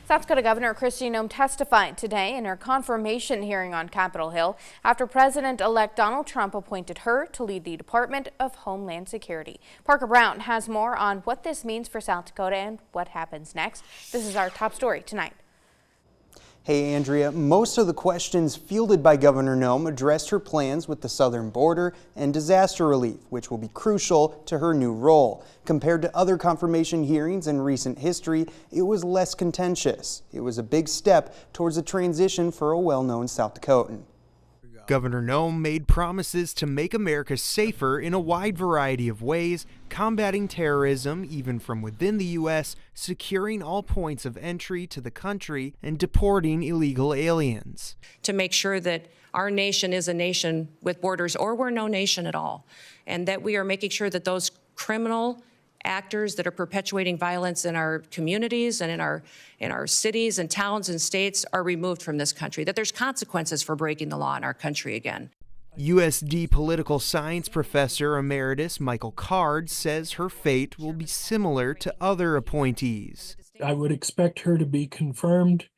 South Dakota Governor Noem testified today in her confirmation hearing on Capitol Hill after President-elect Donald Trump appointed her to lead the Department of Homeland Security. Parker Brown has more on what this means for South Dakota and what happens next. This is our top story tonight. Hey Andrea, most of the questions fielded by Governor Noem addressed her plans with the southern border and disaster relief, which will be crucial to her new role. Compared to other confirmation hearings in recent history, it was less contentious. It was a big step towards a transition for a well-known South Dakotan. Governor Noem made promises to make America safer in a wide variety of ways, combating terrorism even from within the U.S., securing all points of entry to the country, and deporting illegal aliens. To make sure that our nation is a nation with borders, or we're no nation at all, and that we are making sure that those criminal actors that are perpetuating violence in our communities and in our cities and towns and states are removed from this country, that there's consequences for breaking the law in our country again. USD political science professor emeritus Michael Card says her fate will be similar to other appointees. I would expect her to be confirmed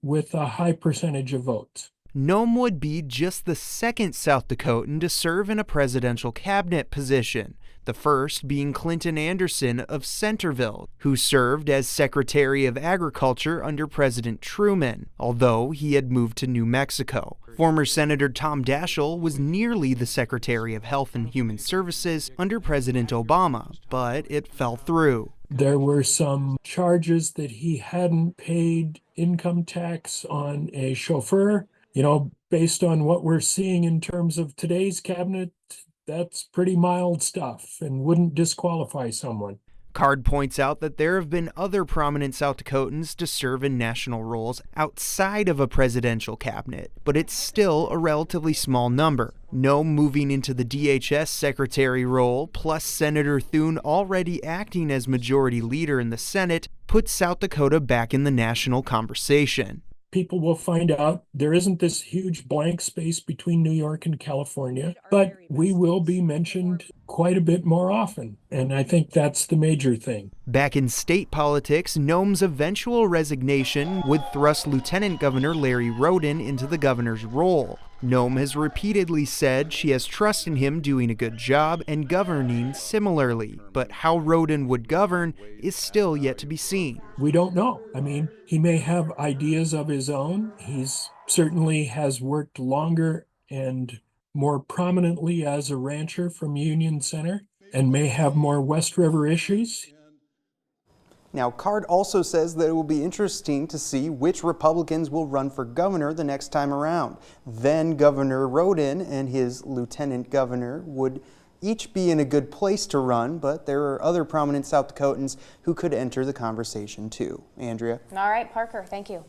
with a high percentage of votes. Noem would be just the second South Dakotan to serve in a presidential cabinet position, the first being Clinton Anderson of Centerville, who served as Secretary of Agriculture under President Truman, although he had moved to New Mexico. Former Senator Tom Daschle was nearly the Secretary of Health and Human Services under President Obama, but it fell through. There were some charges that he hadn't paid income tax on a chauffeur. You know, based on what we're seeing in terms of today's cabinet, that's pretty mild stuff and wouldn't disqualify someone. Card points out that there have been other prominent South Dakotans to serve in national roles outside of a presidential cabinet, but it's still a relatively small number. Noem moving into the DHS secretary role, plus Senator Thune already acting as majority leader in the Senate, puts South Dakota back in the national conversation. People will find out there isn't this huge blank space between New York and California, but we will be mentioned quite a bit more often, and I think that's the major thing. Back in state politics, Noem's eventual resignation would thrust Lieutenant Governor Larry Roden into the governor's role. Noem has repeatedly said she has trust in him doing a good job and governing similarly, but how Roden would govern is still yet to be seen. We don't know. I mean, he may have ideas of his own. He's certainly has worked longer and more prominently as a rancher from Union Center and may have more West River issues. Now, Card also says that it will be interesting to see which Republicans will run for governor the next time around. Then Governor Roden and his lieutenant governor would each be in a good place to run, but there are other prominent South Dakotans who could enter the conversation too. Andrea? All right, Parker, thank you.